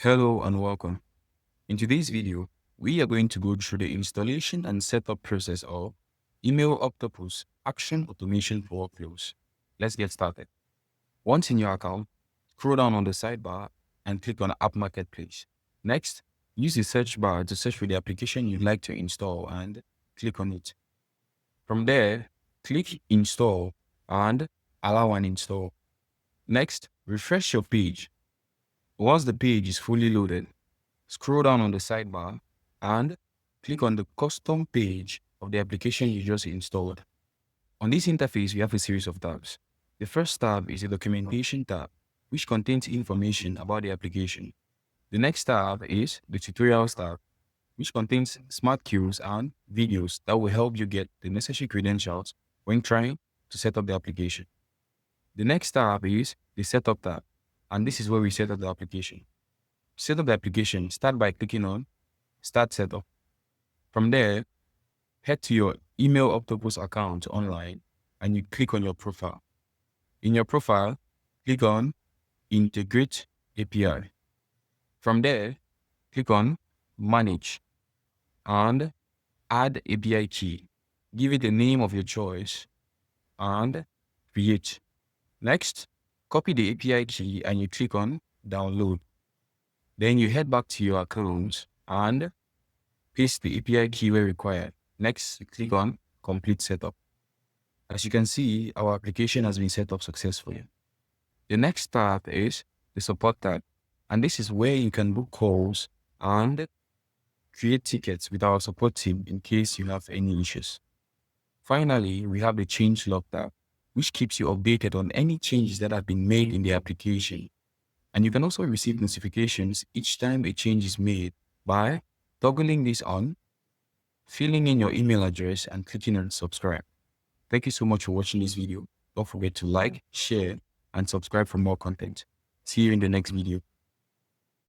Hello and welcome. In today's video, we are going to go through the installation and setup process of Email Octopus Action Automation for Workflows. Let's get started. Once in your account, scroll down on the sidebar and click on App Marketplace. Next, use the search bar to search for the application you'd like to install and click on it. From there, click Install and allow an install. Next, refresh your page. Once the page is fully loaded, scroll down on the sidebar and click on the custom page of the application you just installed. On this interface, we have a series of tabs. The first tab is the documentation tab, which contains information about the application. The next tab is the tutorials tab, which contains smart cues and videos that will help you get the necessary credentials when trying to set up the application. The next tab is the setup tab, and this is where we set up the application. To set up the application, start by clicking on Start Setup. From there, head to your Email Octopus account online and you click on your profile. In your profile, click on Integrate API. From there, click on Manage and Add API key. Give it the name of your choice and create. Next, copy the API key and you click on Download. Then you head back to your account and paste the API key where required. Next, click on Complete Setup. As you can see, our application has been set up successfully. The next tab is the Support tab, and this is where you can book calls and create tickets with our support team in case you have any issues. Finally, we have the Changelog tab, which keeps you updated on any changes that have been made in the application. And you can also receive notifications each time a change is made by toggling this on, filling in your email address, and clicking on subscribe. Thank you so much for watching this video. Don't forget to like, share, and subscribe for more content. See you in the next video.